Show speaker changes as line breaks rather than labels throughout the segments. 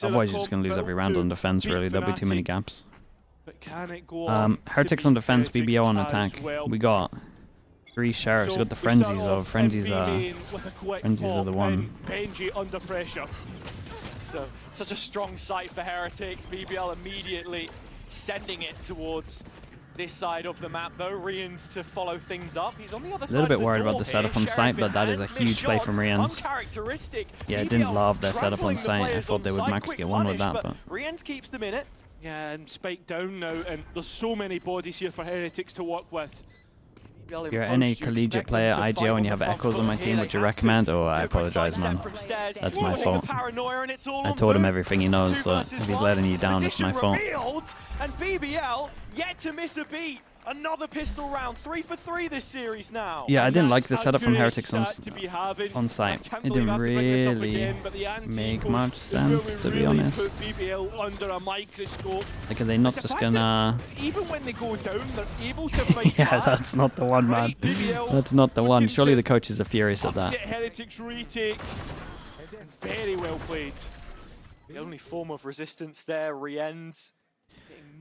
Otherwise, you're just going to lose every round on defense, really. There'll be too many gaps.
But can it go on
Heretics on defense, BBL on attack. We got 3 sheriffs. We got the frenzies, though. Frenzies are the one.
Benji under pressure.
So, such a strong sight for Heretics. BBL immediately sending it towards this side of the map, though. Rians to follow things up. He's on the other side.
A little bit worried about the setup on site, but that is a huge play from Rians. Yeah, I didn't love their setup on site. I thought they would max get one with that, but
Rians keeps them in it.
Yeah, and Spike down now, and there's so many bodies here for Heretics to work with.
If you're any collegiate player, IGO, and you have Echoes on my team, would you recommend? Oh, I apologize, man. That's my fault. I told him everything he knows, so if he's letting you down, it's my fault.
And BBL yet to miss a beat. Another pistol round, 3 for 3 this series now.
Yeah, I didn't like the setup from Heretics on site. It didn't really make much sense, to be honest. Like, are they not just gonna...
Even when they go down, they're able to fight.
Yeah, that's not the one, man. That's not the one. Surely the coaches are furious at that.
Heretics retake. Very well played.
The only form of resistance there, Riens.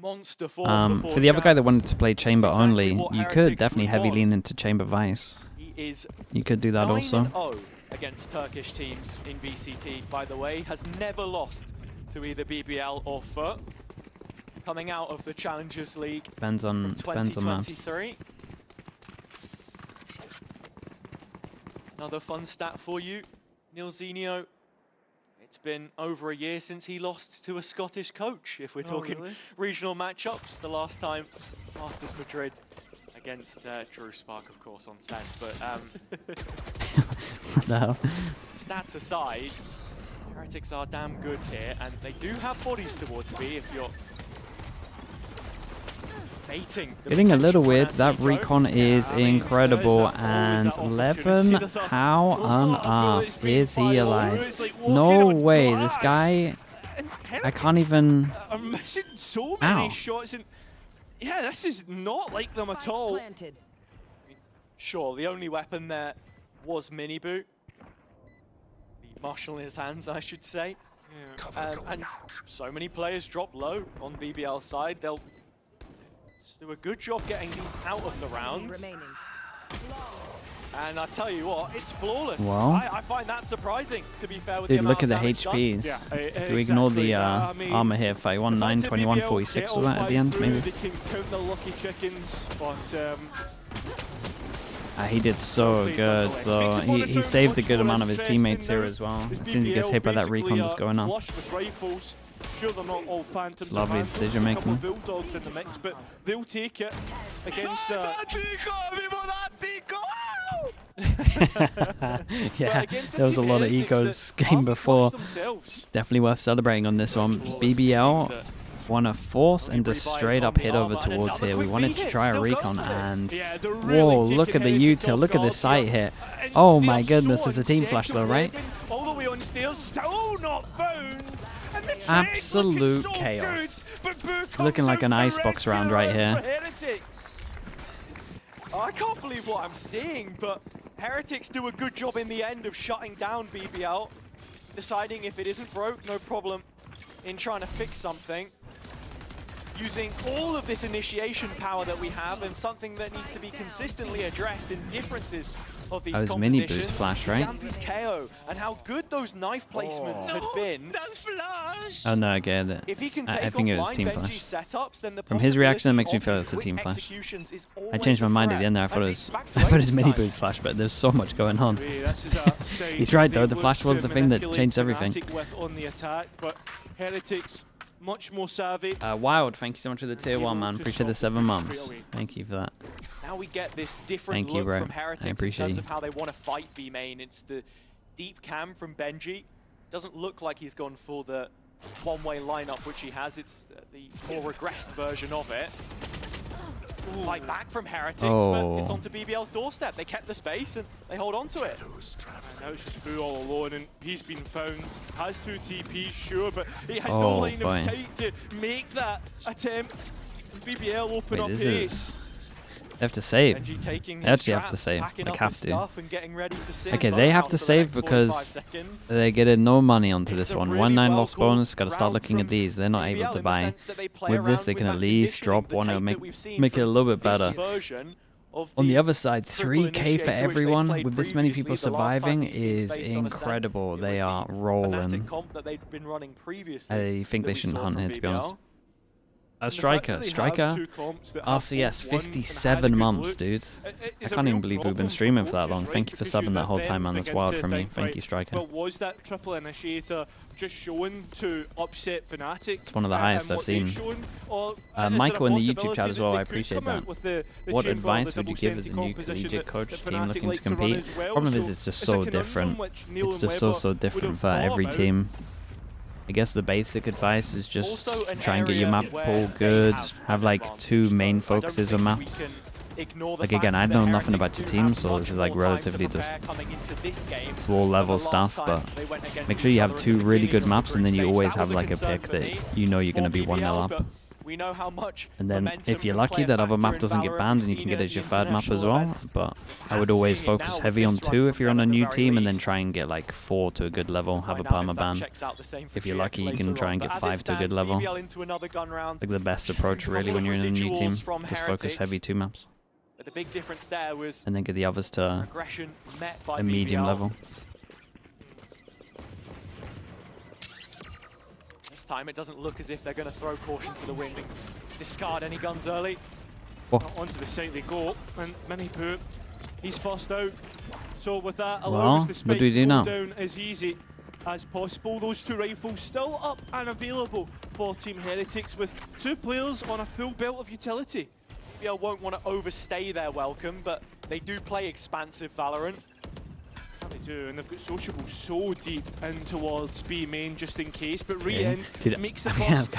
Monster form
for the other guy that wanted to play chamber only, you could definitely heavy lean into chamber vice. You could do that also.
9-0 against Turkish teams in VCT, by the way. Has never lost to either BBL or FUT. Coming out of the Challengers League.
Depends on maps.
Another fun stat for you, Nilzinho. It's been over a year since he lost to a Scottish coach, if we're talking regional matchups. The last time, Masters Madrid against Drew Spark, of course, on set. But
No.
Stats aside, Heretics are damn good here, and they do have bodies towards B if you're baiting.
Getting a little weird. That recon is incredible. And 11, how on earth is he alive? No way. This guy, I can't even...
I'm missing so many shots. And yeah, this is not like them at all.
I mean, sure, the only weapon there was Mini Boot. The marshal in his hands, I should say. Yeah. And so many players drop low on BBL side. They'll do a good job getting these out of the rounds. And I tell you what, it's flawless.
Well,
I find that surprising, to be fair with
dude, look at the HPs.
Yeah,
if we ignore the armor here, 31, 9, 21, 46 was that at the end, maybe?
They can count the lucky chickens, but
he did so good, though. He saved a good amount of his teammates here as well. As soon as he gets hit by that recon just going on.
Sure, they're not all phantoms.
It's lovely decision making.
Bulldogs in the mix, but they'll take it against
yeah, there was a lot of ecos game before. Definitely worth celebrating on this one. BBL want to force and just straight up hit over towards here. We wanted to try a recon and whoa, look at the util, look at the sight hit. Oh my goodness, it's a team flash though, right?
All the way on stairs, still not found.
Absolute chaos. Looking like an icebox round right here.
I can't believe what I'm seeing, but Heretics do a good job in the end of shutting down BBL, deciding if it isn't broke, no problem in trying to fix something. Using all of this initiation power that we have, and something that needs to be consistently addressed in differences of these compositions.
Mini boost flash, right?
Zampy's KO, and how good those knife placements had been.
That's flash!
Oh no, I get it.
If he can take
I think it was
offline
team
Benji's
flash.
setups, then the
From his reaction, that makes me feel it's a team flash. I changed my mind at the end there. I thought it was mini boost flash, but there's so much going on. He's right though. The flash was the thing that changed everything.
On the attack, but Heretics much more savvy.
Wild, thank you so much for the tier 1, man. Appreciate the 7 months. Thank you for that.
Now we get this different look from Heretics in terms of how they want to fight B main. It's the deep cam from Benji. Doesn't look like he's gone for the one-way lineup, which he has. It's the more regressed version of it. Fight back from Heretics, but it's onto BBL's doorstep. They kept the space and they hold on to it.
And now it's just Boo all alone, and he's been found. Has 2 TPs, sure, but he has no line of sight to make that attempt. And BBL open up A.
They have to save.
They
actually have to save. Like, have to. Okay, they have to save because they're getting no money onto this one. 1-9 loss bonus. Got to start looking at these. They're not able to buy. With this, they can at least drop one or make it a little bit better. On the other side, 3K for everyone with this many people surviving is incredible. They are rolling. I think they shouldn't hunt here, to be honest. Striker, RCS, 57 months, dude. I can't even believe we've been streaming for that long. Thank you for subbing that whole time, man. That's wild from you. Thank you, Striker.
But was that triple initiator just shown to upset Fnatic?
It's one of the highest I've seen. Michael in the YouTube chat as well, I appreciate that. What advice would you give as a new collegiate coach team looking to compete? Problem is, it's just so different. It's just so different for every team. I guess the basic advice is just try and get your map pool good. Have like 2 main focuses on maps. Like again, I know nothing about your team, so this is like relatively just floor level stuff, but make sure you have 2 really good maps and then you always have like a pick that you know you're going to be 1-0 up. And then if you're lucky that other map doesn't get banned and you can get it as your 3rd map as well, but I would always focus heavy on 2 if you're on a new team and then try and get like 4 to a good level, have a perma ban. If you're lucky you can try and get 5 to a good level. Like the best approach really when you're in a new team, just focus heavy 2 maps. And then get the others to a medium level.
Time it doesn't look as if they're going to throw caution to the wind and discard any guns early.
Onto the site they go, and Minipoo, he's first out. So with that, allows the spike to go down as easy as possible. Those 2 rifles still up and available for Team Heretics with 2 players on a full belt of utility. BBL won't want to overstay their welcome, but they do play expansive Valorant. They do, and they've got Sociable so deep in towards B main just in case, but Re-End makes the first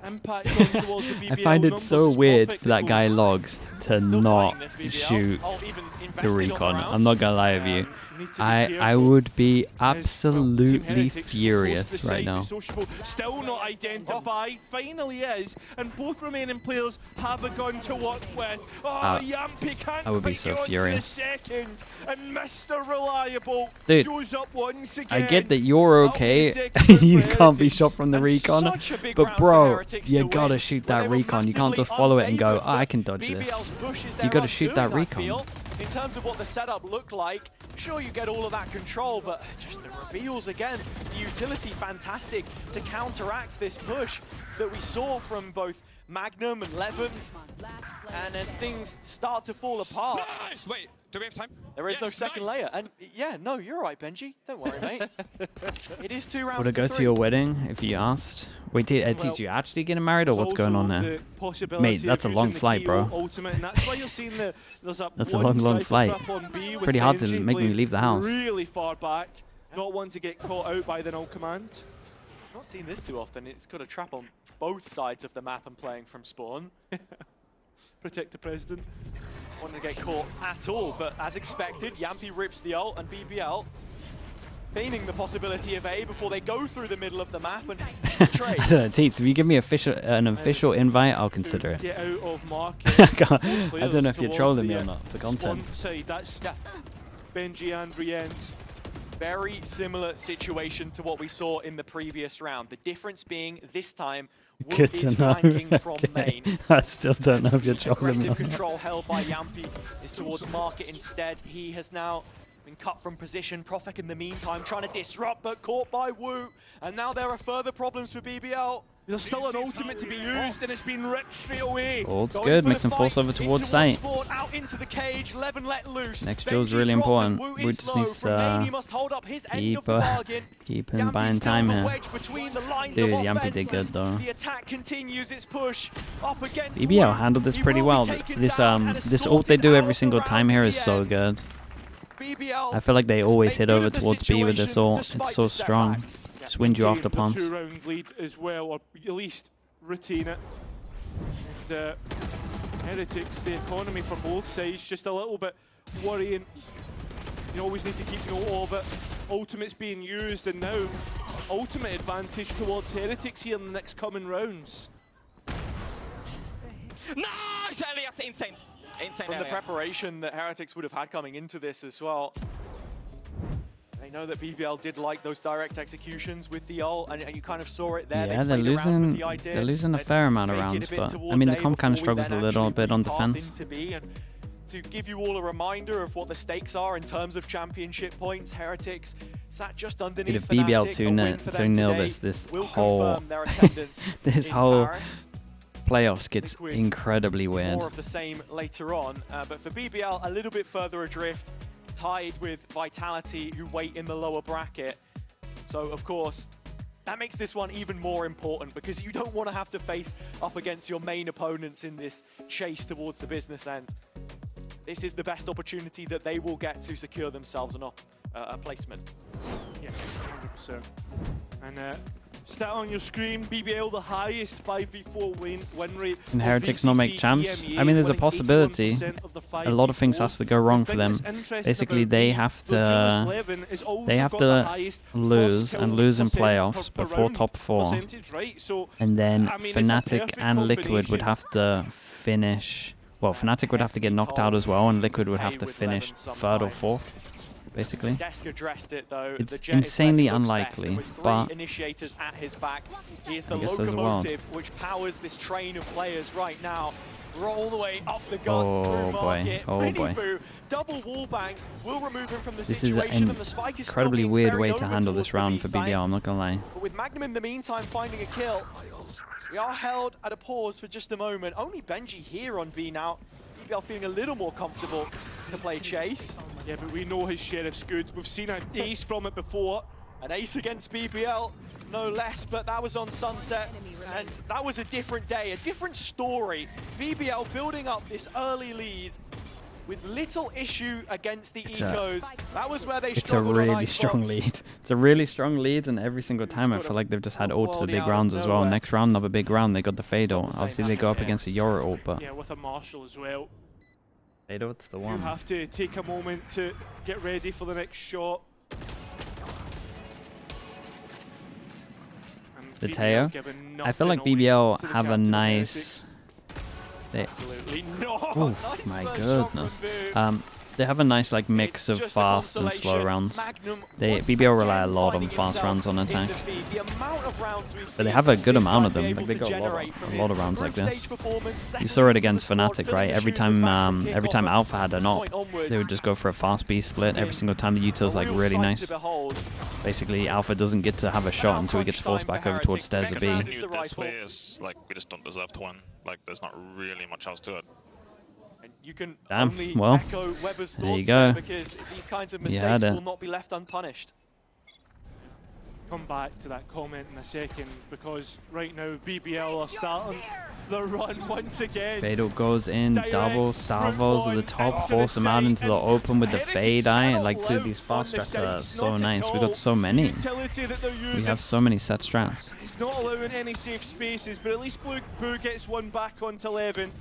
impact on towards the BBL.
I find it so weird for that guy Logs to not shoot the recon. I'm not gonna lie with you. I would be absolutely furious right now.
Still not identified, finally is, and both remaining players have a gun to work with. Yampy can't
I would be so furious.
Second, and Mr. Reliable
Dude,
shows up once again.
I get that you're okay, you can't be shot from the recon, but bro, you gotta shoot that recon. You can't just follow it and go, oh, I can dodge this. You gotta shoot that recon.
In terms of what the setup looked like, sure you get all of that control, but just the reveals again, the utility fantastic to counteract this push that we saw from both Magnum and Levin. And as things start to fall apart,
wait, do we have time?
There is no second layer. And yeah, no, you're right, Benji. Don't worry, mate. It is 2 rounds.
Would I go to your wedding if you asked? Wait, did you actually get married or what's going on there? Mate, that's a long flight, bro. That's a long flight. Pretty hard to make me leave the house.
Really far back. Not one to get caught out by the null command.
Not seen this too often. It's got a trap on both sides of the map and playing from spawn.
Protect the president.
Wanting to get caught at all, but as expected, Yampy rips the ult and BBL feigning the possibility of A before they go through the middle of the map and trade.
I don't know, Teets, if you give me an official invite, I'll consider it.
Get out of market.
I don't know if you're trolling me or not for content.
That's Benji and Rienz.
Very similar situation to what we saw in the previous round. The difference being this time
Good
is
to know.
flanking from main.
I still don't know if you're trolling me or
Aggressive
not.
control held by Yampy is towards market instead. He has now been cut from position. Profek in the meantime trying to disrupt, but caught by Wu. And now there are further problems for BBL.
There's still an ultimate to be used, and it's been ripped straight away.
Old's good, makes him force over towards site.
Out into the cage, Levin let loose.
Next drill's really important. Wu just needs to keep him buying time here. Dude, Yampy did good though.
The attack continues its push up against
BBL handled this pretty well. This ult they do every single time here is so good. I feel like they always hit over towards B with this ult. It's so strong. Just wins you off the plants.
2-round lead as well, or at least retain it. And Heretics, the economy for both sides, just a little bit worrying. You always need to keep note of it. Ultimate's being used, and now ultimate advantage towards Heretics here in the next coming rounds.
Nice, Elias, insane.
from the preparation that Heretics would have had coming into this as well. They know that BBL did like those direct executions with the ult, and you kind of saw it there.
Yeah, they're losing a fair amount of rounds, but I mean the comp kind of struggles a little bit on defense.
To give you all a reminder of what the stakes are in terms of championship points, Heretics sat just underneath
If BBL 2-0 this whole this whole playoffs gets incredibly weird.
More of the same later on, but for BBL a little bit further adrift, tied with Vitality, who wait in the lower bracket. So of course that makes this one even more important, because you don't want to have to face up against your main opponents in this chase towards the business end. This is the best opportunity that they will get to secure themselves a placement.
Yeah, 100%. And stat on your screen, BBL the highest 5v4 win rate.
And Heretics not make champs? I mean, there's a possibility. A lot of things has to go wrong for them. Basically, they have to lose in playoffs before top 4, and then Fnatic and Liquid would have to finish. Well, Fnatic would have to get knocked out as well, and Liquid would have to finish 3rd or 4th. Basically, it's insanely unlikely, but
initiators at his back. He is the
I guess
locomotive which powers this train of players right now. We're all the way up the guts through market.
Oh boy.
Double wall bang will remove him from the
This
situation,
is
and the spike is
incredibly weird way to
over
handle this round for
B side.
BBL, I'm not gonna lie.
But with Magnum in the meantime finding a kill, we are held at a pause for just a moment. Only Benji here on B now. BBL feeling a little more comfortable to play chase.
Yeah, but we know his sheriff's good. We've seen an ace from it before.
An ace against BBL, no less, but that was on Sunset, and that was a different day, a different story. BBL building up this early lead with little issue against the Ecos. That was where they struggled.
It's a really strong lead. It's a really strong lead, and every single time I feel like they've just had ult to the big rounds as well. Next round, another big round, they got the Fade ult. Obviously, they go up against a Yoru ult, but
yeah, with a Marshall as well.
Fade ult's the one.
You have to take a moment to get ready for the next shot.
The Teo. I feel like BBL have a nice.
Absolutely not.
Oh my goodness. They have a nice like mix of fast and slow rounds. BBL rely a lot on fast rounds on attack, but they have a good amount of them. Like they got a lot of rounds like this. You saw it against Fnatic, right? Every time Alpha had an op, they would just go for a fast B split. Every single time the util's like really nice. Basically, Alpha doesn't get to have a shot until he gets forced back over towards stairs of B.
This play is like we just don't deserve to win. Like there's not really much else to it.
And you can
Damn,
only
well,
echo Weber's
there you
thoughts
go.
there, because these kinds of mistakes will not be left unpunished.
Come back to that comment in a second, because right now BBL are starting the run once again.
Fade ult goes in, double salvos at the top, force him out into the open with the Fade Eye. Like, dude, these fast strats are so nice. We got so many. We have so many set strats.
He's not allowing any safe spaces, but at least Boo gets one back onto 11.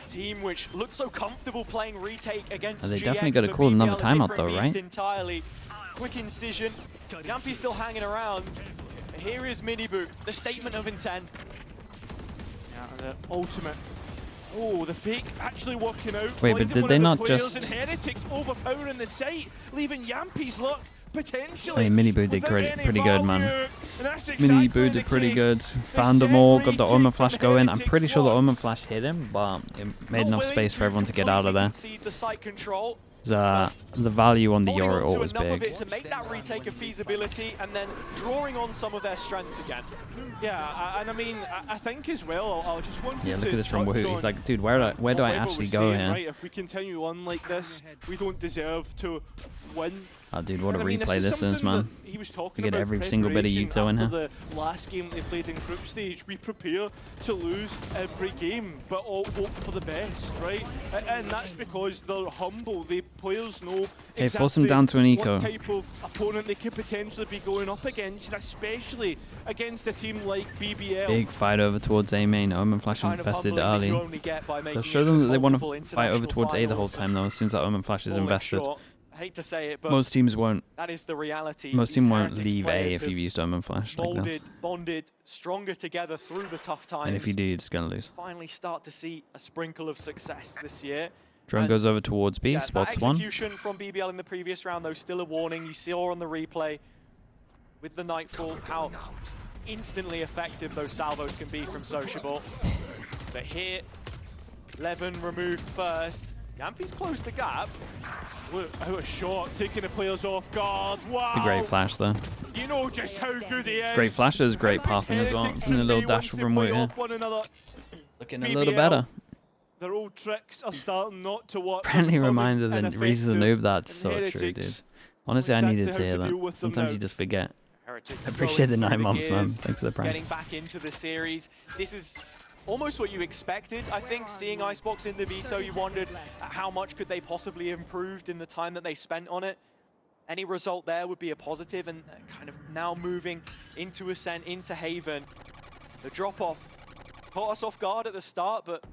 Team which looked so comfortable playing retake against
They
GX,
definitely got to
but
call another
BBL
timeout though,
different beast
right?
Entirely. Quick incision. Yampy's still hanging around. Here is Miniboo, the statement of intent.
Yeah, the ultimate. Oh, the fake actually working out.
Wait, but did they not just?
And Heretics overpowering the site, leaving Yampy's luck potentially.
I mean, Miniboo did pretty good, man. Miniboo did pretty good. Found them all, got the Omen Flash going. I'm pretty sure the Omen Flash hit him, but it made enough space for everyone to get out of there. The value on the Yoru ult was big.
To make that retake a feasibility, and then drawing on some of their strengths again.
Yeah, and I mean, I think as well, I'll just want
to look at this from Woohoo. He's like, dude, where do I actually go here?
Right, if we continue on like this, we don't deserve to win.
Oh, dude, what a replay this is, man.
He was talking
you get every single bit of util in here.
The last game they played in group stage, we prepare to lose every game, but all hope for the best, right? And that's because they're humble. The players know exactly
force him down to an eco.
What type of opponent they could potentially be going up against, especially against a team like BBL.
Big fight over towards A main. Omen Flash invested early. So show them that they want to fight over towards A the whole time, though, as soon as that Omen Flash is invested.
hate to say it, but
most teams won't.
that is the reality.
Most teams won't
Heretics
leave A
players
if you've used Omen Flash like this.
Bonded stronger together through the tough times.
And if you do, you're just gonna lose.
Finally start to see a sprinkle of success this year.
Drone goes over towards B, spots
that
one.
Execution from BBL in the previous round, though, still a warning. You saw on the replay with the Nightfall how instantly effective those salvos can be from Sociable. But here, Levin removed first. Yampi's closed the gap.
Look, out a shot, taking the players off guard. Wow!
A great flash though.
You know just how good he is.
Great flashes, great pathing as well.
Heretics
And a
can
little
be
dash
once
from
they
Woot
play
here.
off one another.
Looking a
BBL,
little better.
Their old tricks are starting not to work.
Friendly reminder that
and
Reese's a noob. That's
and
so true,
Heretics
dude. Honestly, I
exactly
needed to
how
hear
to deal
that.
with them
Sometimes
now.
you just forget.
Heretics
I appreciate the
going
9
through
months, man.
gears,
Thanks for the prime.
Getting back into the series. This is almost what you expected, I think. Seeing Icebox in the veto, you wondered how much could they possibly have improved in the time that they spent on it. Any result there would be a positive, and kind of now moving into Ascent, into Haven. The drop-off caught us off guard at the start, but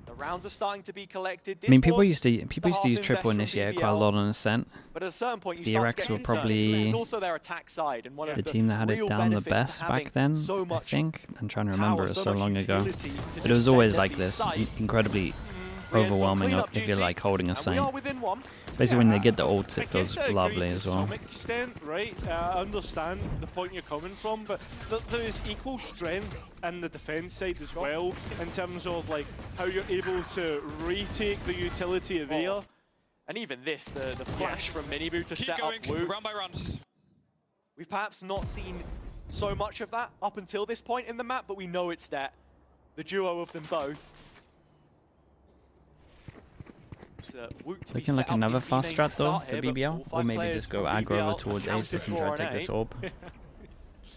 the rounds are starting to be collected.
I mean, people used to use triple initiate quite a lot on Ascent.
But at a certain point, you
The
start to
Rex
get
were
concerned.
probably
This is also their attack side, and one of
the team that had it
real
down the
benefits to
best
having
back then,
so
I
much
think. I'm trying to remember,
power,
it was
so
so
much
long ago.
utility to
But it
just
was
send
always
at
like
these
this,
sites.
incredibly overwhelming if you're like holding a
We are
Saint.
within one.
Basically, when they get the ults,
I
it feels
guess I agree
lovely
to
as well.
some extent, right? I understand the point you're coming from, but there is equal strength in the defense side as well, in terms of like how you're able to retake the utility of air.
And even this, the flash from Minibu to set up Woot.
Round by round.
We've perhaps not seen so much of that up until this point in the map, but we know it's there. The duo of them both.
Looking like another fast strat though for BBL, or maybe just go aggro over towards A so they can try to take this orb.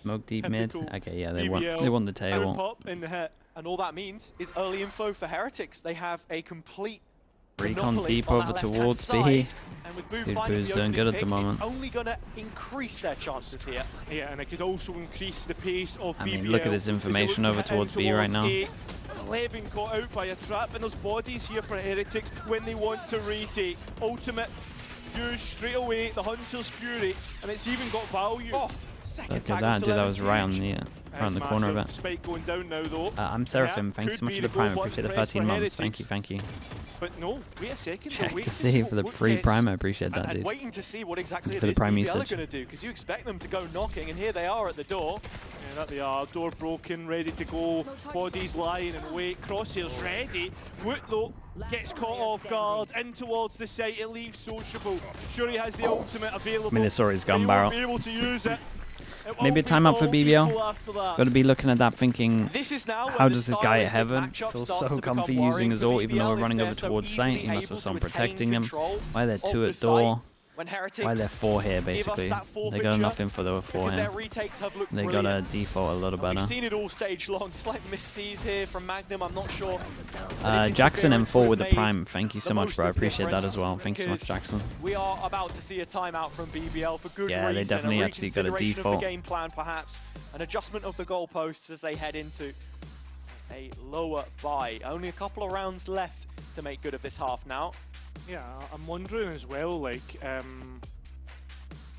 Smoke deep mid. Okay, yeah, they won the table.
Pop in the hit.
And all that means is early info for Heretics. They have a complete
Recon
monopoly
deep
on
over
that left-hand
towards
side,
B.
and with Boo
Dude,
finding
Boo's
the
doing
opening
good at the
pick,
moment.
It's only going to increase their chances here.
Yeah, and it could also increase the pace of BBL.
I mean, look at this information over towards B right now.
11 caught out by a trap, and there's bodies here for Heretics when they want to retake. Ultimate used straight away, the Hunter's Fury, and it's even got value.
Oh, second
Look
tag
at that,
onto
dude, that was right on
Levinsage.
the around the corner of it.
Spike going down now though.
I'm Seraphim, thanks so much for the prime, appreciate the 13 months, thank you, thank you.
But no, wait a second.
Check
wait
to see for the
what
free
gets.
prime, I appreciate that,
And
dude.
waiting to see what exactly
For
it
the
is
prime
BBL are
usage.
going to do, because you expect them to go knocking, and here they are at the door.
Yeah, that they are. Door broken, ready to go. Bodies lying in wait. Crosshairs ready. Woot though gets caught off guard. In towards the site. It leaves Sociable. Sure, he has the ultimate available.
I mean, it's already his gun
but he
barrel.
won't be able to use it. It
Maybe a
won't be
timeout for
all
BBL.
equal after that.
Got to be looking at that thinking,
This is now
how
when
does
the
this guy at
stylistic
Heaven
matchup
feel
starts
so
to become
comfy using
worrying
his
for
ult even though we're
BBL
running
if
over
they're so
towards
easily
Saint? He must
able
have someone
to retain
protecting him.
control
Why are there
of
2
the
at door?
site. When Heretics
Why are there 4 here
give us
basically?
that
They
forfeiture,
got enough info though for
because their
him.
retakes have looked
They
brilliant.
got a default a little
And
better.
we've seen it all stage long. Slight missees here from Magnum, I'm not sure.
Jackson M4 with the
made
prime, thank you so
the
much
most
bro, I
of
appreciate that as
difference
well. Thanks so much
because
Jackson.
We are about to see a timeout from BBL for good
Yeah, they
reason.
definitely
a
actually got a
reconsideration
default.
of the game plan perhaps. An adjustment of the goalposts as they head into a lower bye. Only a couple of rounds left to make good of this half now.
Yeah, I'm wondering as well, like,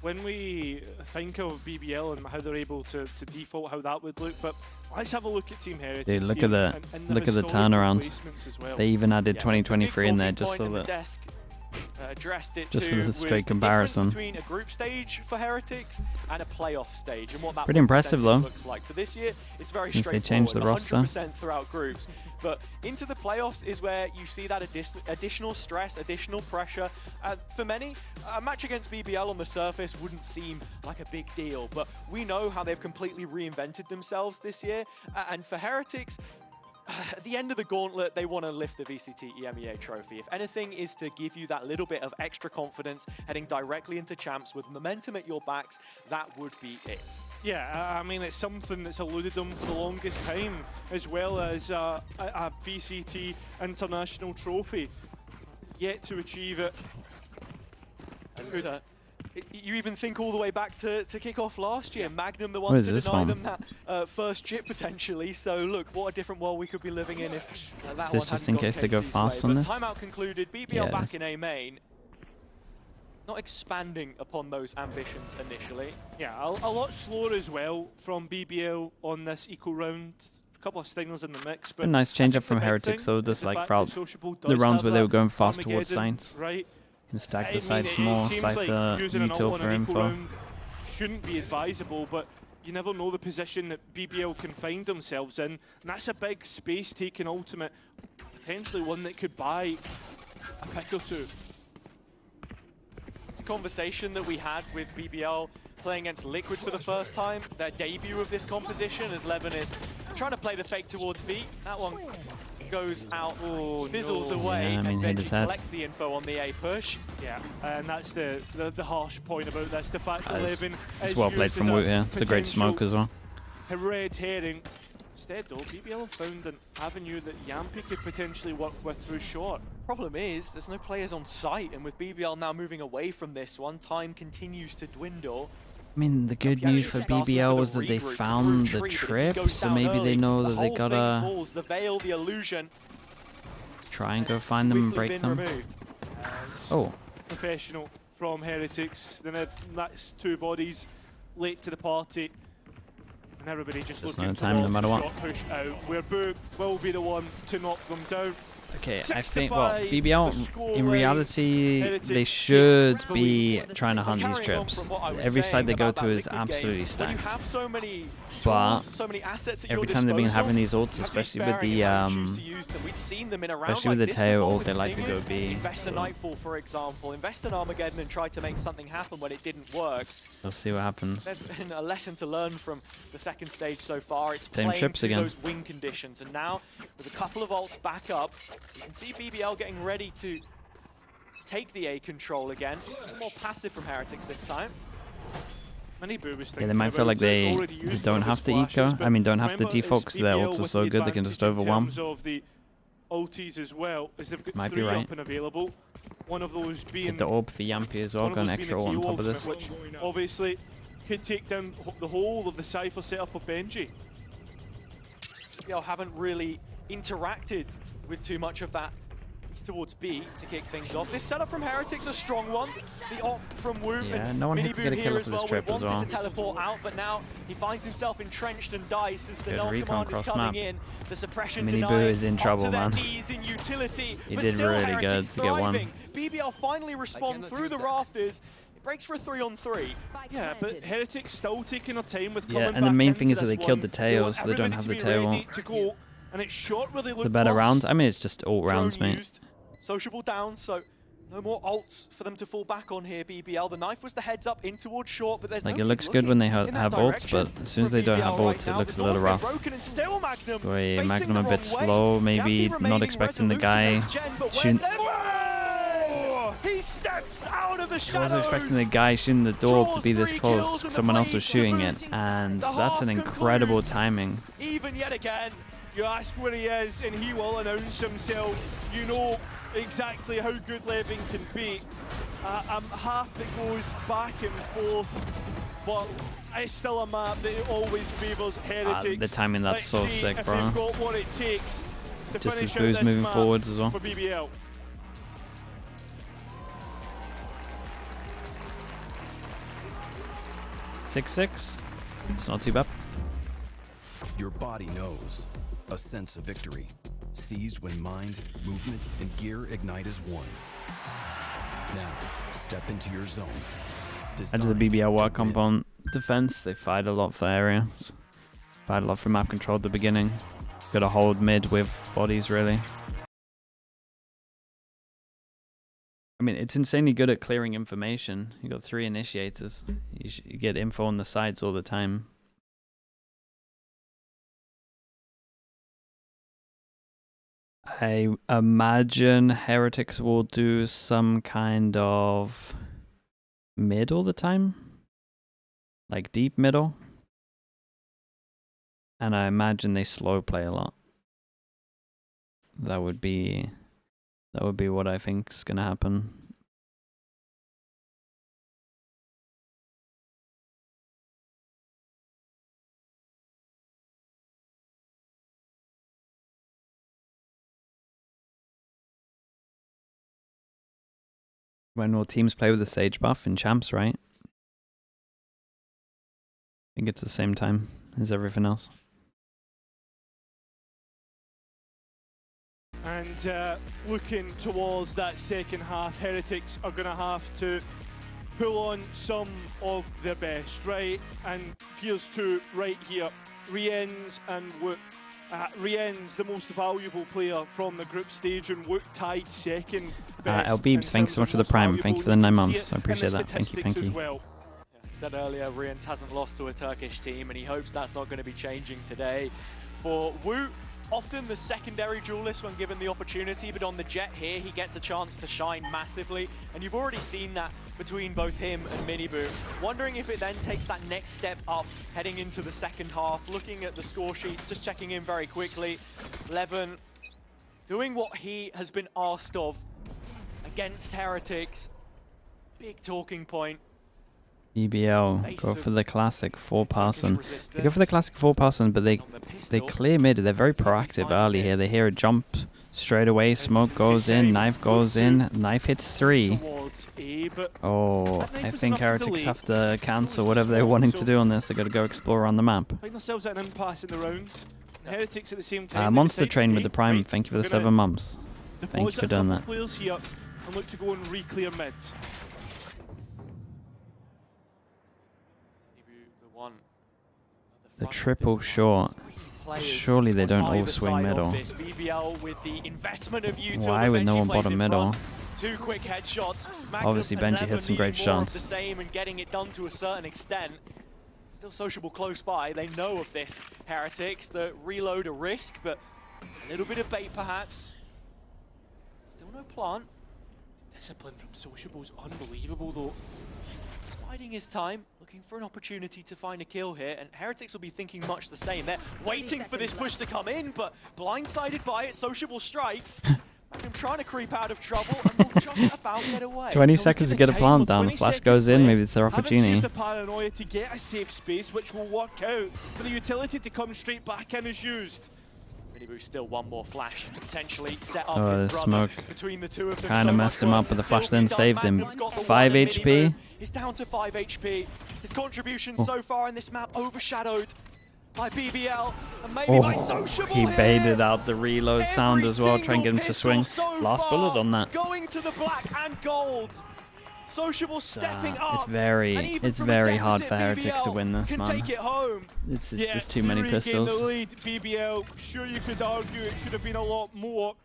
when we think of BBL and how they're able to default, how that would look, but let's have a look at Team Heritage.
Dude, look at
here
the
and
look at the
historical
turnaround.
placements as well.
They even added
Yeah,
2023 in there
big
just
talking
so
point in the
that
desk, addressed it
just
to
for the
was
straight
difference
comparison.
between a group stage for Heretics and a playoff stage, and what that
Pretty impressive,
percentage
though.
looks like. For this year, it's very
Since they
straightforward.
changed the roster.
100% throughout groups, but into the playoffs is where you see that additional stress, additional pressure. For many, a match against BBL on the surface wouldn't seem like a big deal, but we know how they've completely reinvented themselves this year, and for Heretics, at the end of the gauntlet, they want to lift the VCT EMEA trophy. If anything is to give you that little bit of extra confidence heading directly into champs with momentum at your backs, that would be it.
Yeah, I mean, it's something that's eluded them for the longest time, as well as a VCT international trophy. Yet to achieve it.
And, you even think all the way back to kick-off last year. Magnum, the
What
one
is
to
this
deny
one?
them that first chip potentially. So look, what a different world we could be living in if that
Is
one
this just
hadn't
in
gone
case they go
KC's
fast
way.
on
But
this?
timeout concluded. BBL
Yeah, it
back
is.
in A main. not expanding upon those ambitions initially.
Yeah, a lot slower as well from BBL on this eco round. A couple of stingers in the mix, but
a nice change up from Heretics, though, just like throughout the rounds where they were going fast towards Science.
Right.
Can stack the sides
it
more,
seems
Cypher,
like using an
util
ult on
for
an eco
info.
round shouldn't be advisable, but you never know the position that BBL can find themselves in, and that's a big space-taking ultimate, potentially one that could buy a pick or two.
It's a conversation that we had with BBL playing against Liquid for the first time, their debut of this composition, as Levin is trying to play the fake towards B. That one goes out, fizzles away,
yeah, I mean,
and Benji collects the info on the A push.
Yeah, and that's the harsh point about this, the fact that Levin
It's
is
well played
used
from
as
Woot here. It's a great smoke as well.
A red herring. Instead though, BBL have found an avenue that Yampy could potentially work with through short.
Problem is, there's no players on site, and with BBL now moving away from this one, time continues to dwindle.
I mean, the good news for BBL was that they found the trip, so maybe they know that they gotta
the veil, the illusion,
try and go find them and break them. Oh.
Professional from Heretics. Then that's two bodies late to the party. And everybody just looking
no
to
time no matter what.
shot push out, where Boog will be the one to knock them down.
Okay, I think, well, BBL, in reality, they should be trying to hunt these trips. Every side they go to is absolutely stacked. But every time they've been having these ults, especially with the Teo ult, they like to go B.
Invest in Nightfall, for example. Invest in Armageddon and try to make something happen when it didn't work.
We'll see what happens.
There's been a lesson to learn from the second stage so far. It's
Same
playing
trips
through
again.
those wing conditions, and now with a couple of ults back up, so you can see BBL getting ready to take the A control again. A little more passive from Heretics this time.
Yeah, they might feel like they don't have to eco. I mean, don't have to default because their ults are so good they can just overwhelm.
Ultis as well, as they've got
Might be
three
right.
up and available. One of those being
Get the orb for Yampy as well, got an extra ult on top of this.
Which obviously could take down the whole of the Cypher setup of Benji.
BBL haven't really interacted with too much of that. He's towards B to kick things off. This setup from Heretics a strong one. The op from Woot,
Yeah,
and
no one hit to get a kill
as
for this
well.
trip as well.
Wanted to teleport out, but now he finds himself entrenched and dice as the
Good
null
recon
command is
cross
coming
map.
in. The suppression
Mini Boo
denied,
is in trouble,
up to their
man.
knees in utility,
He
but
did
still
really good
Heretics
to get one.
thriving. BBL finally respond through the rafters. It breaks for a 3-on-3.
Yeah, but Heretics still taking their time with coming
Yeah,
back
and the main
into
thing is that
this
they killed
one.
the Teo, so they don't
want
have the
everybody to be
Teo
ready
ult.
to go, and it's short where they look
The better
lost.
rounds? I mean, it's just ult rounds,
Drone
mate.
used. Sociable down, so no more ults for them to fall back on here, BBL. The knife was the heads up in towards short, but there's
Like,
no
it looks good when they have ults, but as soon as they don't have
right
ults,
now.
it looks a
The
little
door's
rough.
been broken and still Magnum
Boy,
facing
Magnum a
the
bit
wrong way.
slow, maybe
Yampy
not
remaining
expecting the
resolute
guy
against Gen, but where's
shooting.
their- Whoa! He steps out of the
I
shadows.
wasn't expecting the guy shooting the door to
Draws
be this
3
close.
kills in the
Someone else was
blade for the
shooting
Boot.
it, and
The
that's an
half
incredible
concludes.
timing.
Even yet again.
You ask where he is, and he will announce himself. You know exactly how good Levin can be. Half that goes back and forth, but it's still a map that always favours Heretics.
The timing, that's
Let's
so
see
sick,
if
bro.
they've got what it takes to
Just
finish
as
out
Boo's
this
moving
map
forwards as well.
for BBL.
6-6. It's not too bad.
Your body knows. A sense of victory. Seized when mind, movement, and gear ignite as one. Now, step into your zone.
How does the BBL work on defense? They fight a lot for areas. Fight a lot for map control at the beginning. Gotta hold mid with bodies, really. I mean, it's insanely good at clearing information. You got 3 initiators. You get info on the sides all the time. I imagine Heretics will do some kind of mid all the time. Like deep middle. And I imagine they slow play a lot. That would be what I think is gonna happen. When will teams play with the Sage buff in Champs, right? I think it's the same time as everything else.
And looking towards that second half, Heretics are going to have to pull on some of their best, right? And here's two right here. Rien's and Wook. Rien's the most valuable player from the group stage, and Wook tied second best.
Elbeebs, thanks so much for the prime. Thank you for the 9 months. I appreciate that. Thank you, thank you.
Well. I said earlier, Rien's hasn't lost to a Turkish team, and he hopes that's not going to be changing today. For Wu, often the secondary duelist when given the opportunity, but on the Jet here, he gets a chance to shine massively, and you've already seen that between both him and Miniboo. Wondering if it then takes that next step up heading into the second half. Looking at the score sheets, just checking in very quickly. Levin doing what he has been asked of against Heretics. Big talking point.
BBL, go for the classic 4-person. They go for the classic 4-person, but they clear mid. They're very proactive early here. They hear a jump straight away. Smoke goes in, knife goes in, knife hits 3. Oh, I think Heretics have to cancel whatever they're wanting to do on this. They've got to go explore around the map.
Find themselves at an impasse in the round. Heretics at the same time.
Monster Train with the prime. Thank you for the 7 months. Thank you for doing that.
Players here and look to go and re-clear mid.
The triple short. Surely they don't all swing middle. Why would no one bottom middle?
2 quick headshots.
Obviously Benji had some great shots.
The same and getting it done to a certain extent. Still Sociable close by. They know of this, Heretics. The reload a risk, but a little bit of bait perhaps. Still no plant. Discipline from Sociable is unbelievable though. He's biding his time, looking for an opportunity to find a kill here, and Heretics will be thinking much the same. They're waiting for this push to come in, but blindsided by it, Sociable strikes. I'm trying to creep out of trouble, and will just about get away.
20 seconds to get a plant down. The flash goes in, maybe it's their opportunity.
Use the paranoia to get a safe space, which will work out. For the utility to come straight back in is used.
Miniboo still one more flash to potentially set up
Oh,
his
the
brother
smoke
between the two of them.
kind of messed him up, but the flash then saved him. 5 HP.
He's down to 5 HP. His contribution so far in this map overshadowed by BBL and maybe by Sociable.
He baited out the reload sound as well, try and get him to swing. Last bullet on that.
Going to the black and gold. Sociable stepping up.
It's very hard for Heretics to win this, man.
Take it home.
It's just too many pistols.
The lead, BBL. Sure, you could argue it should have been a lot more.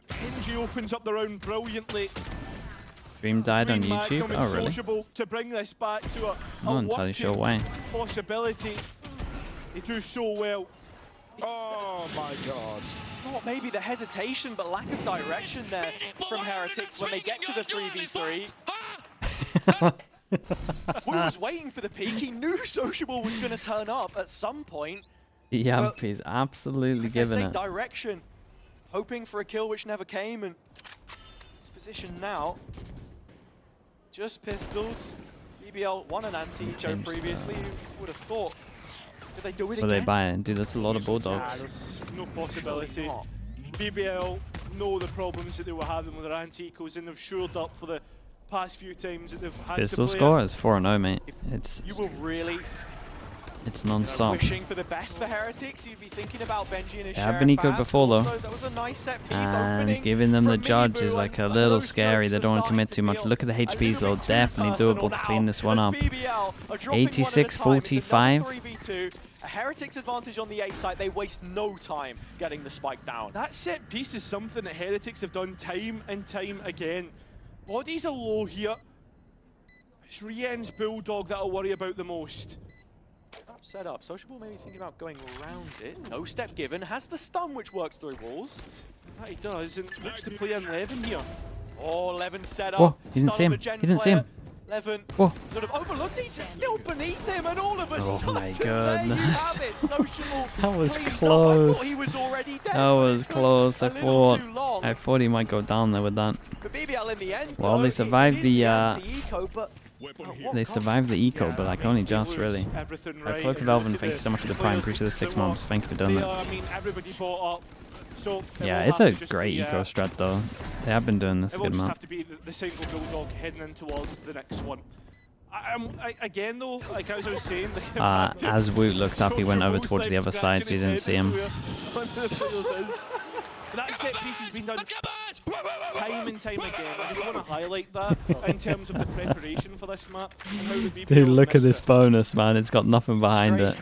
Benji opens up the round brilliantly.
Stream died on YouTube? Oh, really?
To bring this back to
I'm not entirely sure why.
Possibility. They do so well. Oh my god.
Not maybe the hesitation, but lack of direction there from Heretics when they get to the 3v3. Who was waiting for the peak? He knew Sociable was going to turn up at some point.
Yeah, he's absolutely giving it.
Direction, hoping for a kill which never came, and his position now. Just pistols. BBL won an anti-eco previously. Who would have thought? Did they do it again?
Will they buy it? Dude, that's a lot of bulldogs.
Yeah, there's no possibility. BBL know the problems that they were having with their anti-ecos, and they've shored up for the past few times that they've had
Pistol
to play.
score is 4-0, mate.
You will really
It's non-stop.
Wishing for the best for Heretics, you'd be thinking about Benji and his
I've been ecoed before though.
That was a nice set piece
And giving them the judge is like a little scary. They don't want to commit too much. Look at the HPs though, definitely doable to clean this one up. 86-45.
A Heretics advantage on the A side, they waste no time getting the spike down.
That set piece is something that Heretics have done time and time again. Bodies are low here. It's Rien's Bulldog that I'll worry about the most.
Set up. Sociable maybe thinking about going around it. No step given. Has the stun which works through walls.
That he does, and looks to play on Levin here.
Oh, Levin set up.
Whoa, he didn't see him. He didn't see him.
Levin
Whoa.
sort of overlooked. He's still beneath him, and all of a sudden,
my
there you
goodness.
have it. Sociable
That was
cleans up.
close.
I thought he was already dead.
That was close. I
little too long.
thought he might go down there with that.
But BBL in the end,
Well,
though,
they survived the
anti-eco, but
they survived the eco, but like only just really.
Everything right.
Cloak of Elven, thank you so much for the prime. Appreciate the 6 months. Thank you for doing that.
I mean, everybody bought up. So
yeah, it's a great eco strat though. They have been doing this a good amount.
It will just have to be the single bulldog heading in towards the next one. Again though, like as I was saying,
as Woot looked up, he went over towards the other side, so you didn't see him.
That set piece has been done time and time again. I just want to highlight that in terms of the preparation for this map. And how the BBL
Dude, look at this
it.
bonus, man. It's got nothing behind it.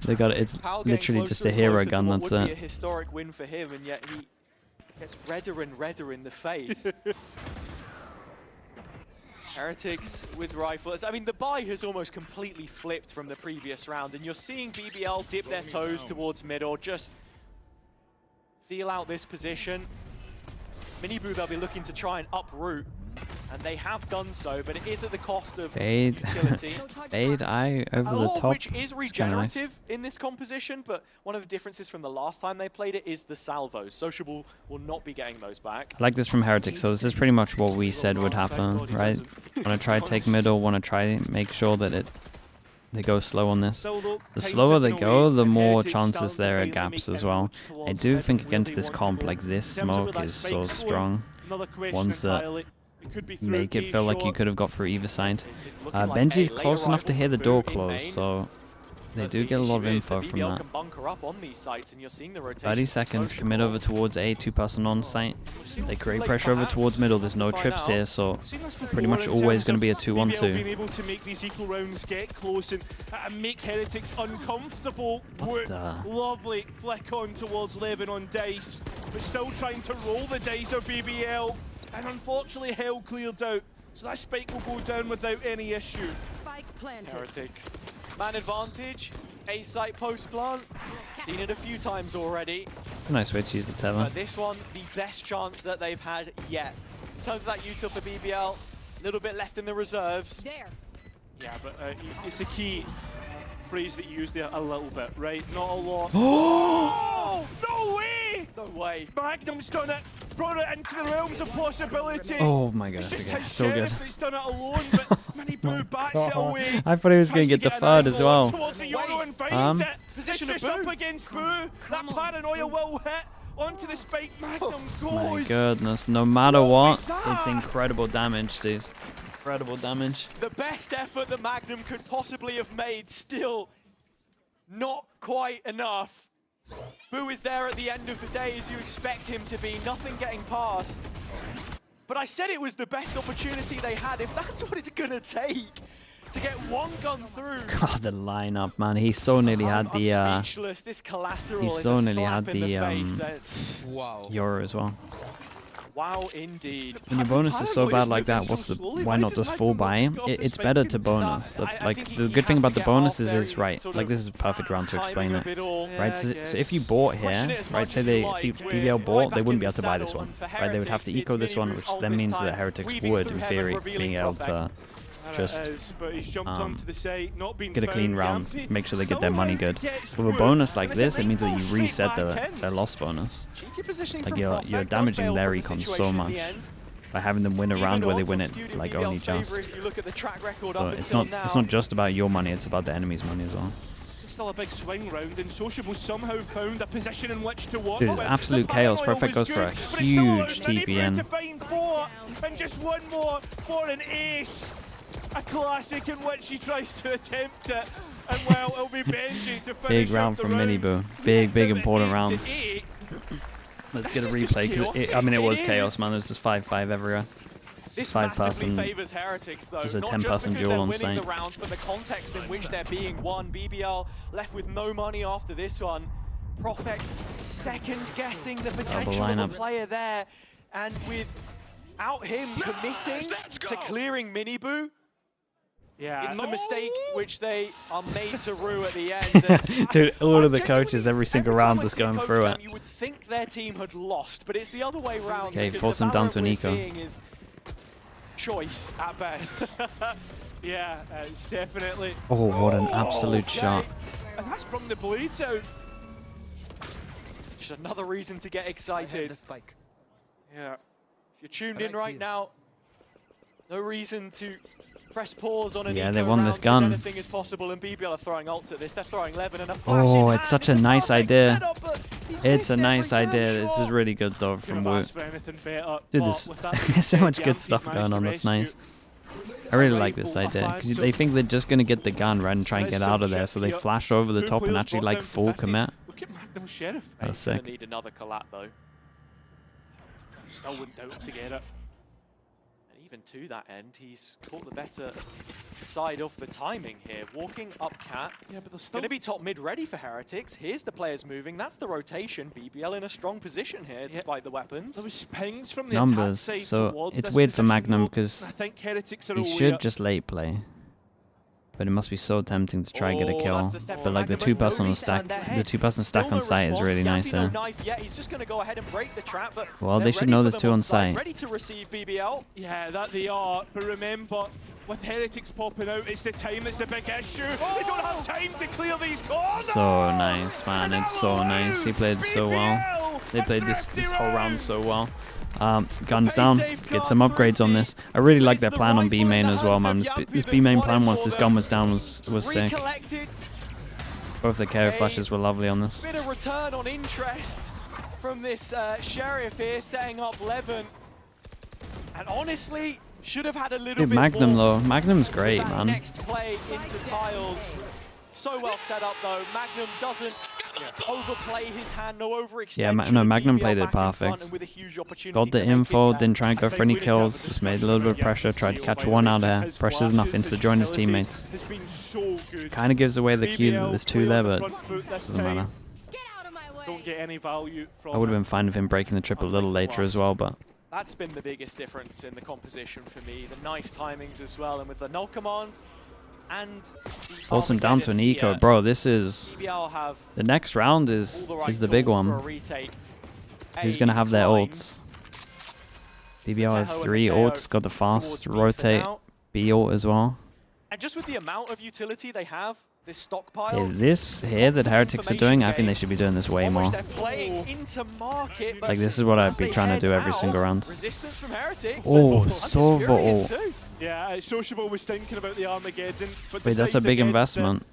They got it. It's literally just a hero gun. That's
it. Would be
it.
a historic win for him, and yet he gets redder and redder in the face. Heretics with rifles. I mean, the buy has almost completely flipped from the previous round, and you're seeing BBL dip their toes towards mid or just feel out this position. Miniboo, they'll be looking to try and uproot, and they have done so, but it is at the cost of utility.
Fade eye over the top.
Which is regenerative in this composition, but one of the differences from the last time they played it is the salvos. Sociable will not be getting those back.
I like this from Heretic, so this is pretty much what we said would happen, right? Want to try take middle, want to try make sure that they go slow on this. The slower they go, the more chances there are gaps as well. I do think against this comp, like this smoke is so strong. Ones that make it feel like you could have got through either side. Benji's close enough to hear the door close, so they do get a lot of info from that. 30 seconds, commit over towards A, 2-person on site. They create pressure over towards middle, there's no trips here, so pretty much always going to be a 2-1-2.
Being able to make these equal rounds, get close and make Heretics uncomfortable. Lovely flick on towards Levin on dice, but still trying to roll the dice of BBL. And unfortunately, Hell cleared out, so that spike will go down without any issue.
Heretics. Man advantage, A site post plant. Seen it a few times already.
Nice way to use the tether.
But this one, the best chance that they've had yet. In terms of that util for BBL, a little bit left in the reserves.
Yeah, but it's a key phrase that you used there, a little bit, right? Not a lot.
Oh!
No way!
No way.
Magnum's done it. Brought it into the realms of possibility.
Oh my gosh,
It's just
okay.
his
So good.
He's done it alone, but Miniboo bats it away.
I thought he was going to get the third as well.
Towards the Euro and finds it. Position it's just up against Boo. That paranoia will hit onto the spike. Magnum goes.
My goodness, no matter what, it's incredible damage, dude. Incredible damage.
The best effort that Magnum could possibly have made, still not quite enough. Boo is there at the end of the day as you expect him to be, nothing getting past. But I said it was the best opportunity they had. If that's what it's gonna take to get one gun through.
God, the lineup, man. He so nearly had the
speechless. This collateral
he so nearly had the
wow.
Euro as well.
Wow, indeed.
When your bonus is so bad like that, why not just full buy? It's better to bonus. That's like the good thing about the bonuses is right. Like this is a perfect round to explain it. Right. So if you bought here, right? Say BBL bought, they wouldn't be able to buy this one. Right. They would have to eco this one, which then means that Heretics would, in theory, being able to just get a clean round, make sure they get their money good. With a bonus like this, it means that you reset their loss bonus. Like you're damaging their econ so much by having them win a round where they win it like only just. But it's not just about your money; it's about the enemy's money as well.
Still a big swing round, and Sociable somehow found a position in which to walk.
Dude, absolute chaos. Perfect goes for a huge TPN.
And just one more for an ace. A classic in which he tries to attempt it, and well, it'll be Benji to finish.
Big round from Miniboo. Big important rounds. Let's get a replay. I mean, it was chaos, man. There's just 5-5 everywhere.
This
5-person.
Heretics, though.
There's a
Not
10-person
just
duel on
because they're winning
site.
the rounds, but the context in which they're being won. BBL left with no money after this one. Prophet second guessing the potential of a player there, and without him committing to clearing Miniboo.
Yeah.
It's the mistake which they are made to rue at the end.
Dude, all of the coaches every single round just going through it.
You would think their team had lost, but it's the other way around.
Okay, force them down to an eco.
Choice at best.
Yeah, it's definitely.
Oh, what an absolute shot.
And that's from the blades out.
Just another reason to get excited. Yeah. If you're tuned in right now, no reason to press pause on an
Yeah, they won this gun.
Anything is possible, and BBL are throwing ults at this. They're throwing Levin and a flash in
Oh, it's such a nice idea.
He's
It's a nice idea. This is really good though from Woot. Dude, there's so much good stuff going on. That's nice. I really like this idea because they think they're just gonna get the gun right and try and get out of there, so they flash over the top and actually like full commit. That's sick.
Need another collat though.
Still wouldn't doubt him to get it.
And even to that end, he's caught the better side of the timing here. Walking up cat.
Yeah, but they're still
going to be top mid ready for Heretics. Here's the players moving. That's the rotation. BBL in a strong position here, despite the weapons.
There was pings from the
numbers,
attack side
so
towards
it's
this
weird for
position,
Magnum
though.
because
I think Heretics are
he
aware.
should just late play. But it must be so tempting to try and get a kill. But like the two-person stack, on site is really nice here.
He's just going to go ahead and break the trap, but
well, they should know there's two on site.
Ready to receive BBL.
Yeah, that they are. But remember, with Heretics popping out, it's the time that's the big issue. They don't have time to clear these corners.
So nice, man. It's so nice. He played so well. They played this whole round so well. Guns down, get some upgrades on this. I really like their plan on B main as well, man. This B main plan once this gun was down was sick. Both the KO flashes were lovely on this.
Bit of return on interest from this Sheriff here, setting up Levin. And honestly, should have had a little bit
Magnum
more.
though, Magnum's great, man.
Next play into tiles. So well set up though. Magnum doesn't overplay his hand, no overextension.
Yeah, no, Magnum played it perfect. Got the info, didn't try and go for any kills, just made a little bit of pressure, tried to catch one out there. Pressures enough into to join his teammates. Kind of gives away the cue that there's two there, but doesn't matter.
Don't get any value from
I would have been fine with him breaking the trip a little later as well, but
that's been the biggest difference in the composition for me. The knife timings as well, and with the null command. And
force him down to an eco, bro. This is the next round is the big one. Who's gonna have their ults? BBL have 3 ults, got the fast rotate B ult as well.
And just with the amount of utility they have, this stockpile.
Yeah, this here that Heretics are doing, I think they should be doing this way more. Like this is what I'd be trying to do every single round. Oh, Sova ult.
Yeah, Sociable was thinking about the Armageddon, but
wait, that's a big investment.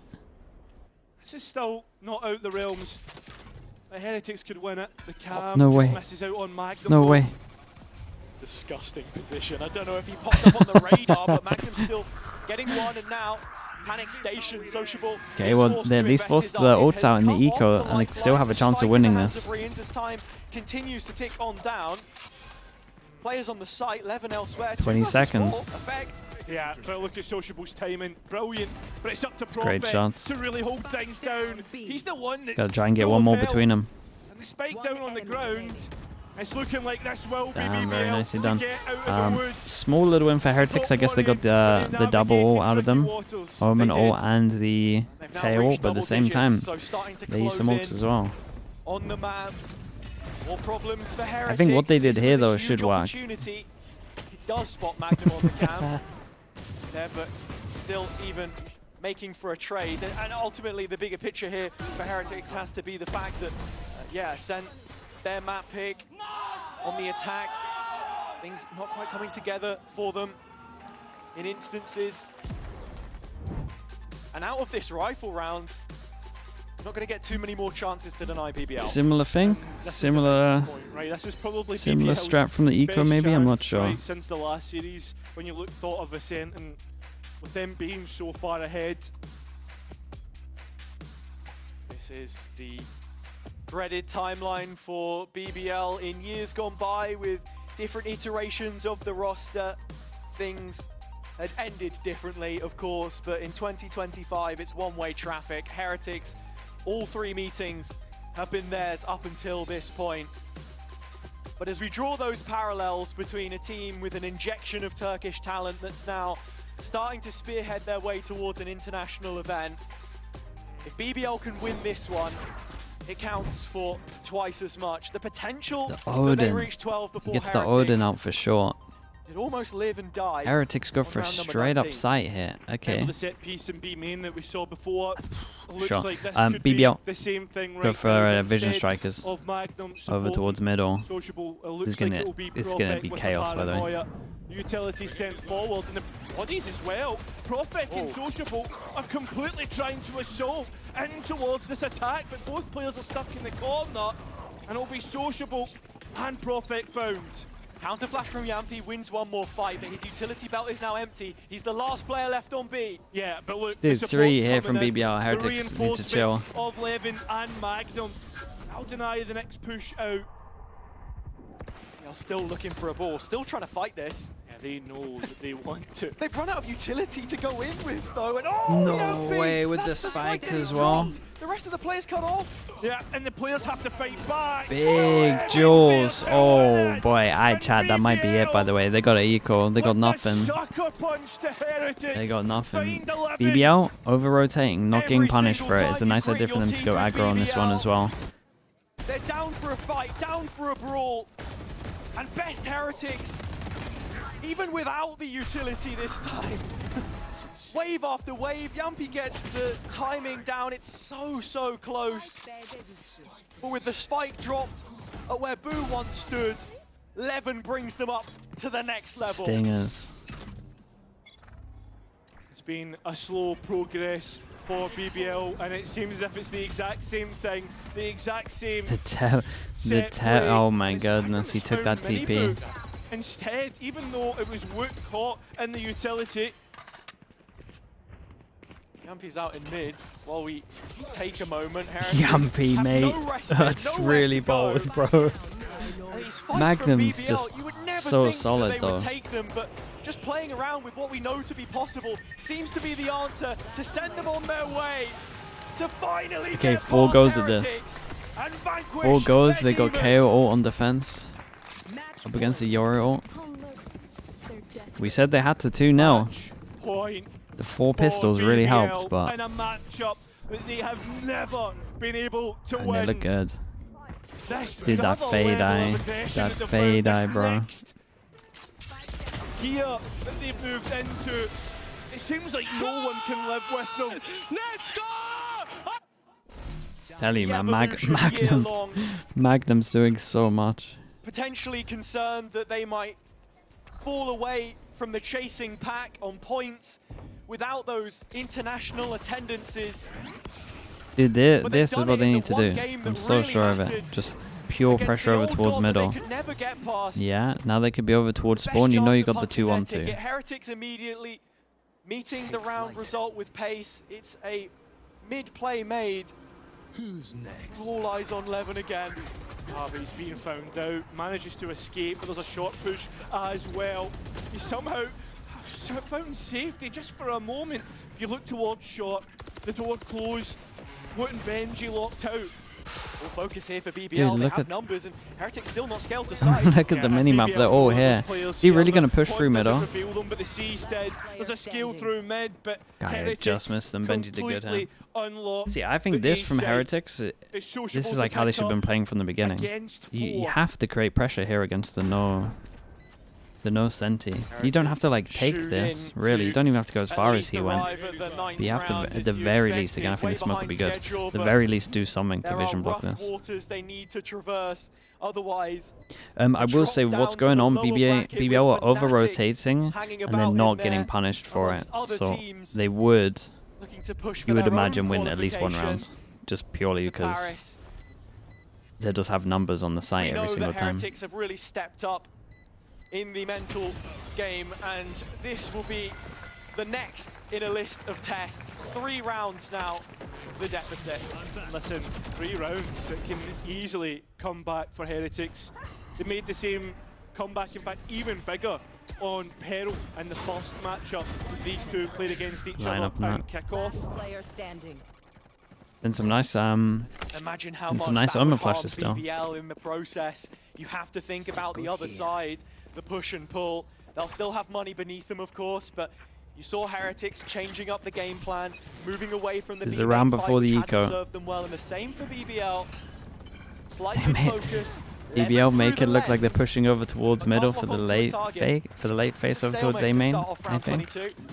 This is still not out the realms. The Heretics could win it. The Cam
no way.
misses out on Magnum.
No way.
Disgusting position. I don't know if he popped up on the radar, but Magnum's still getting one, and now Panic Station, Sociable.
Okay, well, they at least forced the ults out in the eco, and they still have a chance of winning this.
As time continues to tick on down. Players on the site, Levin elsewhere.
20 seconds.
Yeah, but look at Sociable's timing. Brilliant. But it's up to
Great shots.
to really hold things down. He's the one that's
gotta try and get one more between them.
And the spike down on the ground. It's looking like this will be BBL
very nicely done.
Of
small little win for Heretics. I guess they got the double out of them. Omen ult and the tail ult, but at the same time, they use some ults as well.
On the map. More problems for Heretics.
I think what they did here though should work.
He does spot Magnum on the cam there, but still even making for a trade. And ultimately the bigger picture here for Heretics has to be the fact that, yeah, Ascent, their map pick on the attack. Things not quite coming together for them in instances. And out of this rifle round, not going to get too many more chances to deny BBL.
Similar thing, similar strat from the eco maybe, I'm not sure.
Right, since the last series, when you thought of Ascent and with them being so far ahead.
This is the dreaded timeline for BBL in years gone by with different iterations of the roster. Things had ended differently, of course, but in 2025, it's one-way traffic. Heretics, all 3 meetings have been theirs up until this point. But as we draw those parallels between a team with an injection of Turkish talent that's now starting to spearhead their way towards an international event, if BBL can win this one, it counts for twice as much. The potential that they reach 12 before
gets the Odin out for short.
It almost live and die.
Heretics go for a straight up sight here. Okay.
The set piece in B main that we saw before. Looks
sure.
like this
BBL.
be the same thing right
go for
now,
Vision Strikers over towards middle. It's gonna be chaos, by the way.
Utility sent forward, and the bodies as well. Prophet and Sociable are completely trying to assault in towards this attack, but both players are stuck in the corner, and it'll be sociable and Prophet found.
Counter flash from Yampy wins one more fight, but his utility belt is now empty. He's the last player left on B.
Yeah, but look,
dude,
the
3 here
support's
from
coming in.
BBL.
The
Heretics need to chill.
reinforcements of Levin and Magnum. I'll deny the next push out.
They're still looking for a ball, still trying to fight this.
Yeah, they know that they want to.
They've run out of utility to go in with, though. And oh,
No
Yampy,
way with
that's
the spike
that he's
as well.
dropped. The rest of the players cut off.
Yeah, and the players have to fight back.
Big Jaws. Oh boy, chat, that might be it, by the way. They got an eco. They got nothing.
Sucker punch to Heretics.
They got nothing.
Find 11.
BBL over rotating, not getting
Every
punished
single
for it.
time
It's a
you
nice
bring
idea for
your
them to
team
go
to
aggro on this one as well.
They're down for a fight, down for a brawl. And best Heretics, even without the utility this time. Wave after wave, Yampy gets the timing down. It's so close. But with the spike dropped at where Boo once stood, Levin brings them up to the next level.
Stingers.
It's been a slow progress for BBL, and it seems as if it's the exact same thing, the exact same.
Oh my goodness, he took that TP.
Instead, even though it was Wook caught in the utility.
Yampy's out in mid while we take a moment.
Yampy, mate. That's really bold, bro. Magnum's just so solid, though.
Take them, but just playing around with what we know to be possible seems to be the answer to send them on their way to finally.
Okay,
get
4
past
goes at this.
and vanquish
4 goes,
their
they got
demons.
KO ult on defense. Up against the Yori ult. We said they had to 2-0.
Point.
The 4 pistols really helped, but
in a matchup that they have never been able to
and
win.
they look good.
This
Dude, that
another
fade
level
eye,
of aggression
that
that they've
fade
found.
eye,
This
bro.
next gear that they've moved into, it seems like no one can live with them.
Let's go!
Tell you, man,
Evolution
Magnum,
year-long.
Magnum's doing so much.
Potentially concerned that they might fall away from the chasing pack on points without those international attendances.
Dude,
But they've
this is
done
what
it
they
in
need
the
to
one
do.
game
I'm
that
so
really
sure of it.
mattered
Just pure
against
pressure
the
over
old
towards
god that
middle.
they could never get past.
Yeah, now they could be over towards
Best
spawn. You know
chance
you
of
got the
punching that
2-1-2.
ticket. Heretics immediately meeting the round result with pace. It's a mid-play made.
Who's next?
All eyes on Levin again.
Ah, but he's being found out, manages to escape, but there's a short push as well. He somehow found safety just for a moment. If you look towards short, the door closed, Woot and Benji locked out.
Full focus here for BBL.
Dude,
they
look
have
at-
numbers, and Heretics still not scaled to sight.
Look at the minimap, they're all here. Is he really going to push through middle?
Them, but the C's did. There's a skill through mid, but
Guy just missed them. Benji did good, huh?
completely unlocked
See, I think
the
this
A
from
side.
Heretics,
It's sociable
this is
to
like how they
pick
should have been
up
playing from the beginning.
against
You
four.
have to create pressure here against the no Senti. You don't have to like take
Shoot
this,
in
really. You
to
don't even have to go as
at
far as
least
he went.
arrive at the ninth
But you have to,
round
at
as
the
you
very
expect
least, again, I
to.
think
Way
the smoke would be
behind
good.
schedule,
At the
but
very least, do something to
there
vision
are
block
rough
this.
waters they need to traverse. Otherwise,
I will
drop
say
down
what's
to
going
the
on.
lower
BBL
bracket
are
with
over
Fnatic
rotating
hanging
and
about
they're
in
not
there
getting punished for it.
amongst other
So
teams
they would,
looking to push for
you would
their own
imagine, win at least one
qualification
round, just purely
to
because
Paris.
they just have numbers on the site
We know
every single
that
time.
Heretics have really stepped up in the mental game, and this will be the next in a list of tests. 3 rounds now, the deficit.
Listen, 3 rounds, it can easily come back for Heretics. They made the same comeback, in fact, even bigger on Peril in the first matchup. These two played against each
Line
other
up and
and kick off.
Player standing.
Then some nice
Imagine how
and
much
some nice
that
armor
would harm
flashes still.
BBL in the process. You have to think about the other side, the push and pull. They'll still have money beneath them, of course, but you saw Heretics changing up the game plan, moving away from the
This is
B
the round
main
before
fight,
the
which hadn't
eco.
served them well, and the same for BBL. Slight
Damn
good
it.
focus.
BBL
Levin
make
through
it
the
look like they're
lens.
pushing over towards
But
middle
can't
for the
lock onto a
late
target.
face
It's a
over towards
stalemate
A
to
main,
start off
I
round
think.
22.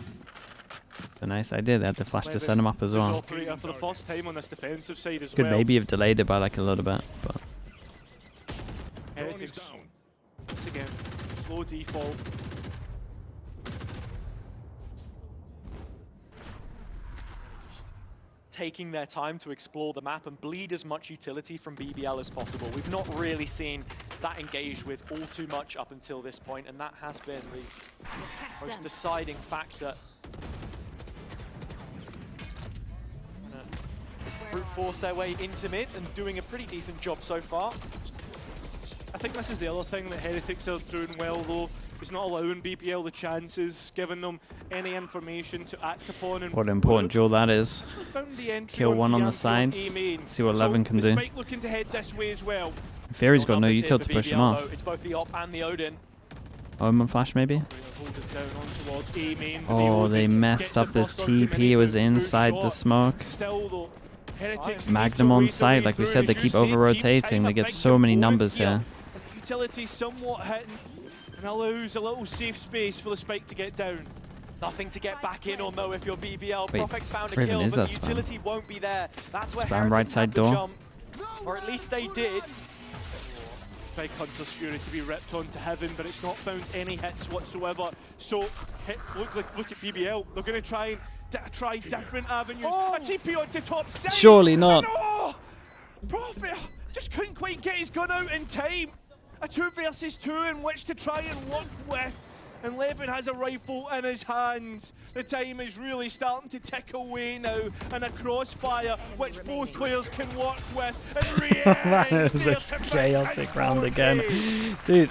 It's a nice idea. They had the flash to
Levin
set him up as
was
well.
operator for the first time on this defensive side as
Could
well.
maybe have delayed it by like a little bit, but
Heretics, once again, slow default.
taking their time to explore the map and bleed as much utility from BBL as possible. We've not really seen that engaged with all too much up until this point, and that has been the most deciding factor. Brute force their way into mid and doing a pretty decent job so far.
I think this is the other thing that Heretics are doing well, though. It's not allowing BBL the chances, giving them any information to act upon. And
what an important duel that is. Kill one on the sides, see what Levin can do.
Looking to head this way as well.
Fury's got no util to push him off.
It's both the Op and the Odin.
Omen flash maybe? Oh, they messed up this TP. It was inside the smoke. Magnum on site, like we said, they keep over-rotating. They get so many numbers here.
Utility somewhat hitting and allows a little safe space for the spike to get down.
Nothing to get back in on though if you're BBL.
Wait,
Profect's found a
where
kill,
even is
but
that
utility won't be there. That's where
Spam right side
have to
door.
jump. Or at least they did.
Big Hunter's Fury to be ripped onto heaven, but it's not found any hits whatsoever. So look at BBL. They're going to try different avenues. A TP onto top side.
Surely not.
Oh, Prophet just couldn't quite get his gun out in time. A 2 versus 2 in which to try and work with. And Levin has a rifle in his hands. The time is really starting to tick away now, and a crossfire which both players can work with. And
Man, it was a chaotic round again. Dude,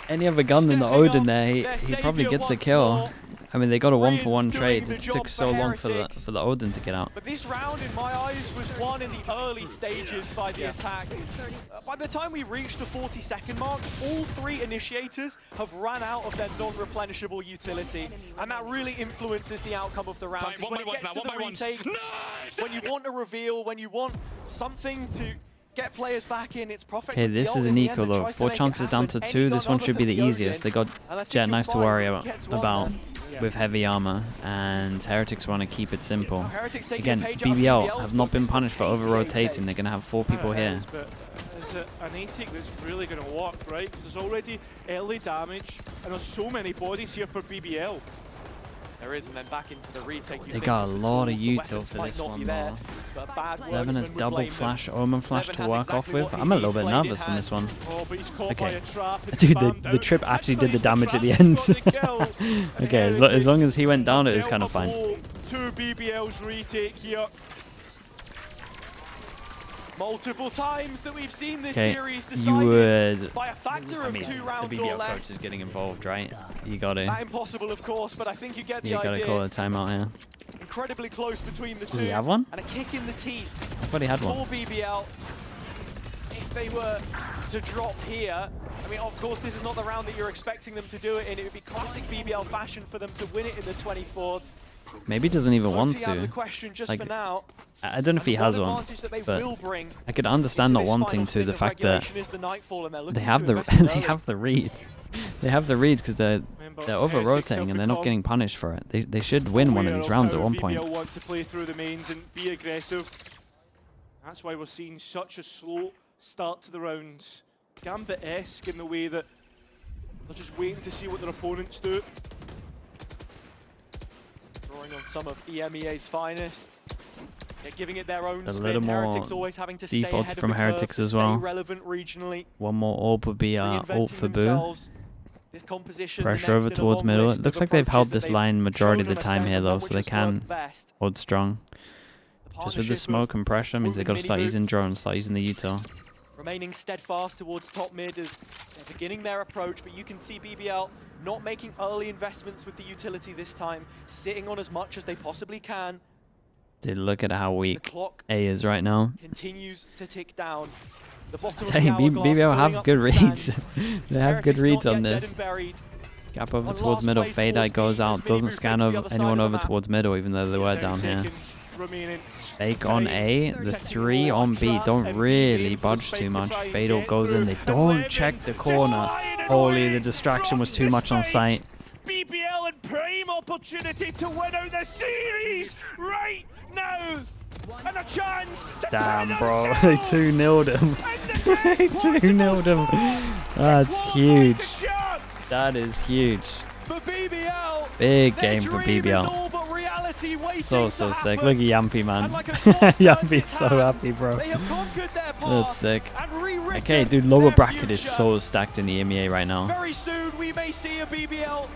any other gun than the Odin there, he probably gets a kill. I mean, they got a 1-for-1 trade. It took so long for the Odin to get out.
But this round, in my eyes, was won in the early stages by the attack. By the time we reached the 40-second mark, all 3 initiators have ran out of their non-replenishable utility, and that really influences the outcome of the round. When it gets to the retake, when you want a reveal, when you want something to get players back in, it's Prophet.
Okay, this is an equal though. 4 chances down to 2. This one should be the easiest. They got Jet Knife to worry about with heavy armor, and Heretics want to keep it simple. Again, BBL have not been punished for over-rotating. They're going to have 4 people here.
But is it an ATIC that's really going to work, right? Because there's already early damage, and there's so many bodies here for BBL.
There is, and then back into the retake.
They got a lot of util for this one though. Levin has double flash, Omen flash to work off with. I'm a little bit nervous in this one. Okay. Dude, the trip actually did the damage at the end. Okay, as long as he went down, it was kind of fine.
2 BBL's retake here.
Multiple times that we've seen this
Okay,
series
you would.
by a factor of 2 rounds
the
or
BBL
less.
coach is getting involved, right? You got to.
Not impossible, of course, but I think you get the
You
idea.
got to call a timeout here.
Incredibly close between the two.
Does he have one?
And a kick in the teeth.
I thought he had one.
For BBL. If they were to drop here, I mean, of course, this is not the round that you're expecting them to do it in. It would be classic BBL fashion for them to win it in the 24th.
Maybe he doesn't even want to.
Like,
I don't know if he has one, but I could understand not wanting to. The fact that they have the read, they have the read because they're over-rotating and they're not getting punished for it. They should win one of these rounds at one point.
BBL want to play through the mains and be aggressive. That's why we're seeing such a slow start to the rounds. Gambit-esque in the way that they're just waiting to see what their opponents do.
Drawing on some of EMEA's finest. They're giving it their own
A
spin.
little more
Heretics always having to stay
defaults
ahead
from
of the
Heretics
curve,
as well.
stay relevant regionally.
One more orb would be ult for Boo.
This composition,
Pressure over towards middle. It looks like they've held this line majority of the time here though, so they can hold strong. Just with the smoke and pressure means they've got to start using drones, start using the util.
Remaining steadfast towards top mid as they're beginning their approach, but you can see BBL not making early investments with the utility this time, sitting on as much as they possibly can.
Dude, look at how weak A is right now.
Continues to tick down. The bottom
Dang,
of the hourglass
BBL have good
filling up with
reads.
sand.
They have good
Heretics
reads
not
on
yet dead
this.
and buried.
Gap over
One
towards
last
middle,
play
Fade
towards
Eye goes
B,
out,
as
doesn't
mini
scan
reflects the
over
other side
anyone
of
over
the map.
towards middle, even though they were down here.
Remaining.
Fake on A, the 3 on B, don't really budge too much. Fatal goes in, they don't check the corner. Holy, the distraction was too much on site.
BBL and prime opportunity to win out the series right now. And a chance to
Damn, bro, they 2-0'd him. They 2-0'd him. That's huge. That is huge.
For BBL,
Big game for BBL.
all, but reality
he waiting
So
to
sick.
happen?
Look at Yampy, man.
And like a clock turns
Yampy's
his
so
hand.
happy, bro.
They have conquered their
That's
past
sick.
and rewritten
Okay, dude, lower
their
bracket is
future.
so stacked in the EMEA right now.
Very soon we may see a BBL